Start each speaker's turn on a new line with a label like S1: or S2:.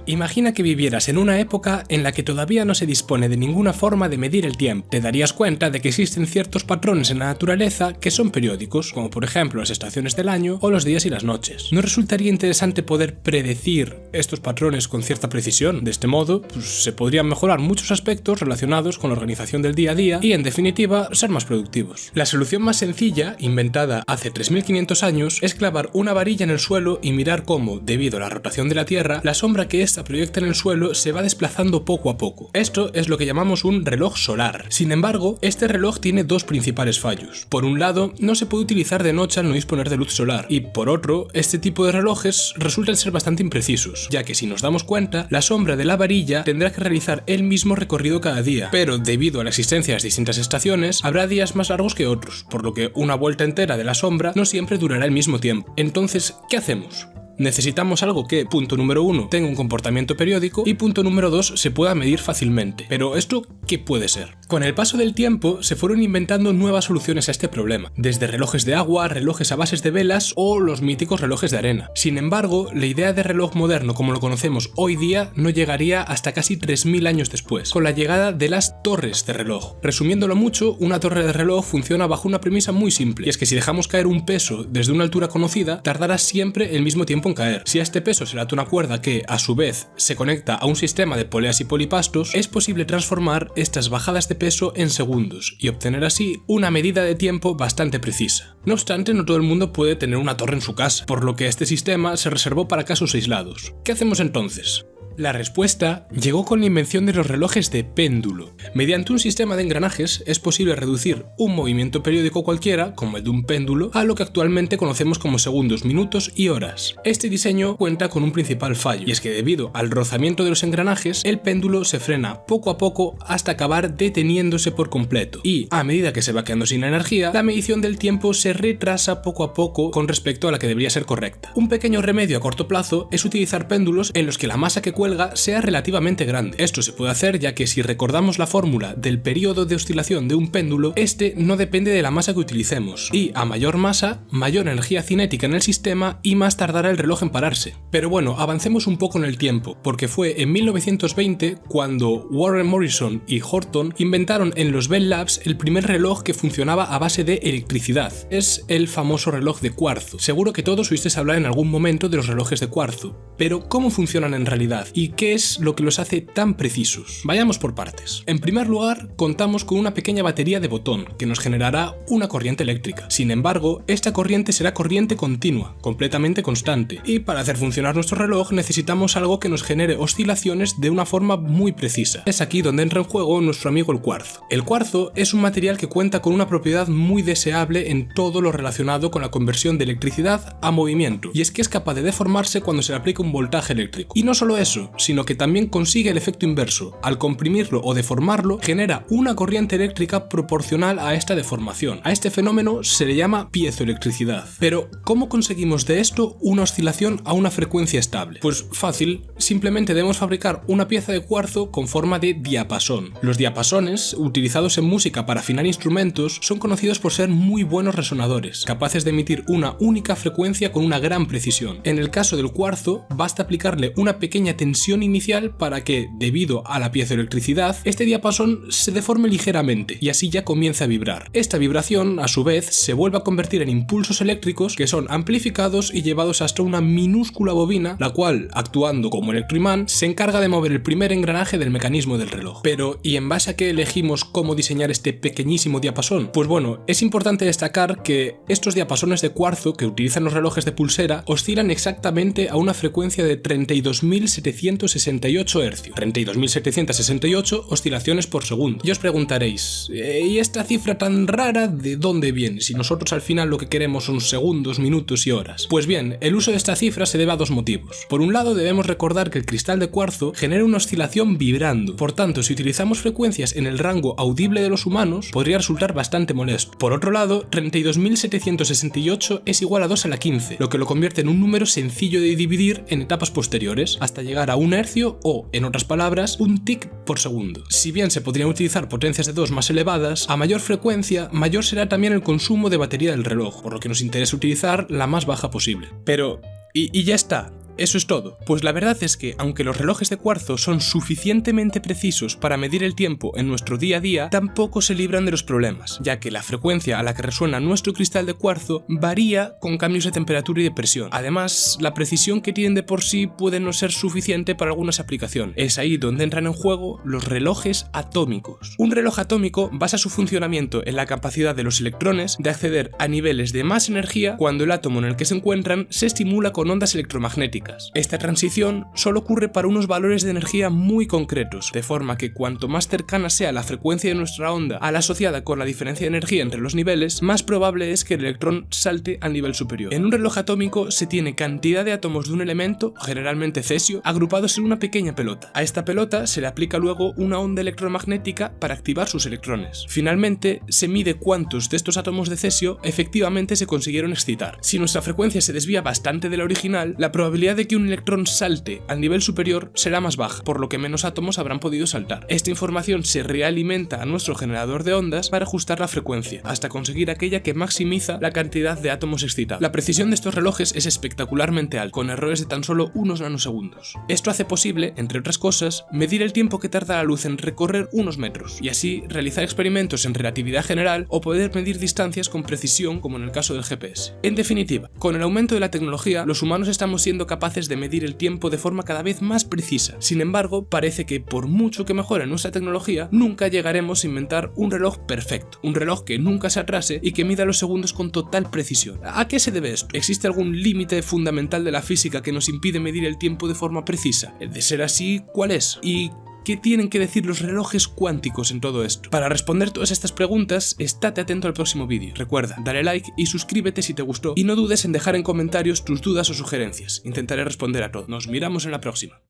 S1: Imagina que vivieras en una época en la que todavía no se dispone de ninguna forma de medir el tiempo. Te darías cuenta de que existen ciertos patrones en la naturaleza que son periódicos, como por ejemplo las estaciones del año o los días y las noches. ¿No resultaría interesante poder predecir estos patrones con cierta precisión? De este modo, se podrían mejorar muchos aspectos relacionados con la organización del día a día y, en definitiva, ser más productivos. La solución más sencilla, inventada hace 3500 años, es clavar una varilla en el suelo y mirar cómo, debido a la rotación de la Tierra, la sombra que ésta proyecta en el suelo se va desplazando poco a poco. Esto es lo que llamamos un reloj solar. Sin embargo, este reloj tiene dos principales fallos. Por un lado, no se puede utilizar de noche al no disponer de luz solar, y por otro, este tipo de relojes resultan ser bastante imprecisos, ya que si nos damos cuenta, la sombra de la varilla tendrá que realizar el mismo recorrido cada día, pero debido a la existencia de las distintas estaciones, habrá días más largos que otros, por lo que una vuelta entera de la sombra no siempre durará el mismo tiempo. Entonces, ¿qué hacemos? Necesitamos algo que, punto número 1, tenga un comportamiento periódico y punto número 2, se pueda medir fácilmente. Pero ¿esto qué puede ser? Con el paso del tiempo se fueron inventando nuevas soluciones a este problema, desde relojes de agua, relojes a bases de velas o los míticos relojes de arena. Sin embargo, la idea de reloj moderno como lo conocemos hoy día no llegaría hasta casi 3000 años después, con la llegada de las torres de reloj. Resumiéndolo mucho, una torre de reloj funciona bajo una premisa muy simple, y es que si dejamos caer un peso desde una altura conocida, tardará siempre el mismo tiempo en caer. Si a este peso se le ata una cuerda que, a su vez, se conecta a un sistema de poleas y polipastos, es posible transformar estas bajadas de peso en segundos y obtener así una medida de tiempo bastante precisa. No obstante, no todo el mundo puede tener una torre en su casa, por lo que este sistema se reservó para casos aislados. ¿Qué hacemos entonces? La respuesta llegó con la invención de los relojes de péndulo. Mediante un sistema de engranajes es posible reducir un movimiento periódico cualquiera, como el de un péndulo, a lo que actualmente conocemos como segundos, minutos y horas. Este diseño cuenta con un principal fallo, y es que debido al rozamiento de los engranajes, el péndulo se frena poco a poco hasta acabar deteniéndose por completo, y a medida que se va quedando sin energía, la medición del tiempo se retrasa poco a poco con respecto a la que debería ser correcta. Un pequeño remedio a corto plazo es utilizar péndulos en los que la masa que sea relativamente grande. Esto se puede hacer ya que si recordamos la fórmula del periodo de oscilación de un péndulo, este no depende de la masa que utilicemos, y a mayor masa, mayor energía cinética en el sistema y más tardará el reloj en pararse. Pero bueno, avancemos un poco en el tiempo, porque fue en 1920 cuando Warren Morrison y Horton inventaron en los Bell Labs el primer reloj que funcionaba a base de electricidad. Es el famoso reloj de cuarzo. Seguro que todos oísteis hablar en algún momento de los relojes de cuarzo, pero ¿cómo funcionan en realidad? ¿Y qué es lo que los hace tan precisos? Vayamos por partes. En primer lugar, contamos con una pequeña batería de botón que nos generará una corriente eléctrica. Sin embargo, esta corriente será corriente continua, completamente constante, y para hacer funcionar nuestro reloj necesitamos algo que nos genere oscilaciones de una forma muy precisa. Es aquí donde entra en juego nuestro amigo el cuarzo. El cuarzo es un material que cuenta con una propiedad muy deseable en todo lo relacionado con la conversión de electricidad a movimiento, y es que es capaz de deformarse cuando se le aplica un voltaje eléctrico. Y no solo eso, sino que también consigue el efecto inverso. Al comprimirlo o deformarlo, genera una corriente eléctrica proporcional a esta deformación. A este fenómeno se le llama piezoelectricidad. Pero, ¿cómo conseguimos de esto una oscilación a una frecuencia estable? Pues fácil, simplemente debemos fabricar una pieza de cuarzo con forma de diapasón. Los diapasones, utilizados en música para afinar instrumentos, son conocidos por ser muy buenos resonadores, capaces de emitir una única frecuencia con una gran precisión. En el caso del cuarzo, basta aplicarle una pequeña tensión inicial para que, debido a la piezoelectricidad, este diapasón se deforme ligeramente y así ya comienza a vibrar. Esta vibración, a su vez, se vuelve a convertir en impulsos eléctricos que son amplificados y llevados hasta una minúscula bobina, la cual, actuando como electroimán, se encarga de mover el primer engranaje del mecanismo del reloj. Pero, ¿y en base a qué elegimos cómo diseñar este pequeñísimo diapasón? Pues bueno, es importante destacar que estos diapasones de cuarzo que utilizan los relojes de pulsera oscilan exactamente a una frecuencia de 32.768 Hz, 32.768 oscilaciones por segundo. Y os preguntaréis, ¿y esta cifra tan rara de dónde viene? Si nosotros al final lo que queremos son segundos, minutos y horas. Pues bien, el uso de esta cifra se debe a dos motivos. Por un lado, debemos recordar que el cristal de cuarzo genera una oscilación vibrando. Por tanto, si utilizamos frecuencias en el rango audible de los humanos, podría resultar bastante molesto. Por otro lado, 32.768 es igual a 2 a la 15, lo que lo convierte en un número sencillo de dividir en etapas posteriores, hasta llegar a un hercio o, en otras palabras, un tic por segundo. Si bien se podrían utilizar potencias de 2 más elevadas, a mayor frecuencia, mayor será también el consumo de batería del reloj, por lo que nos interesa utilizar la más baja posible. Pero, ¿y ya está? Eso es todo, pues la verdad es que, aunque los relojes de cuarzo son suficientemente precisos para medir el tiempo en nuestro día a día, tampoco se libran de los problemas, ya que la frecuencia a la que resuena nuestro cristal de cuarzo varía con cambios de temperatura y de presión. Además, la precisión que tienen de por sí puede no ser suficiente para algunas aplicaciones. Es ahí donde entran en juego los relojes atómicos. Un reloj atómico basa su funcionamiento en la capacidad de los electrones de acceder a niveles de más energía cuando el átomo en el que se encuentran se estimula con ondas electromagnéticas. Esta transición solo ocurre para unos valores de energía muy concretos, de forma que cuanto más cercana sea la frecuencia de nuestra onda a la asociada con la diferencia de energía entre los niveles, más probable es que el electrón salte al nivel superior. En un reloj atómico se tiene cantidad de átomos de un elemento, generalmente cesio, agrupados en una pequeña pelota. A esta pelota se le aplica luego una onda electromagnética para activar sus electrones. Finalmente, se mide cuántos de estos átomos de cesio efectivamente se consiguieron excitar. Si nuestra frecuencia se desvía bastante de la original, la probabilidad de que un electrón salte al nivel superior será más baja, por lo que menos átomos habrán podido saltar. Esta información se realimenta a nuestro generador de ondas para ajustar la frecuencia, hasta conseguir aquella que maximiza la cantidad de átomos excitados. La precisión de estos relojes es espectacularmente alta, con errores de tan solo unos nanosegundos. Esto hace posible, entre otras cosas, medir el tiempo que tarda la luz en recorrer unos metros, y así realizar experimentos en relatividad general o poder medir distancias con precisión, como en el caso del GPS. En definitiva, con el aumento de la tecnología, los humanos estamos siendo capaces de medir el tiempo de forma cada vez más precisa. Sin embargo, parece que por mucho que mejore nuestra tecnología, nunca llegaremos a inventar un reloj perfecto, un reloj que nunca se atrase y que mida los segundos con total precisión. ¿A qué se debe esto? ¿Existe algún límite fundamental de la física que nos impide medir el tiempo de forma precisa? De ser así, ¿cuál es? ¿Y qué tienen que decir los relojes cuánticos en todo esto? Para responder todas estas preguntas, estate atento al próximo vídeo. Recuerda, dale like y suscríbete si te gustó, y no dudes en dejar en comentarios tus dudas o sugerencias. Intentaré responder a todo. Nos miramos en la próxima.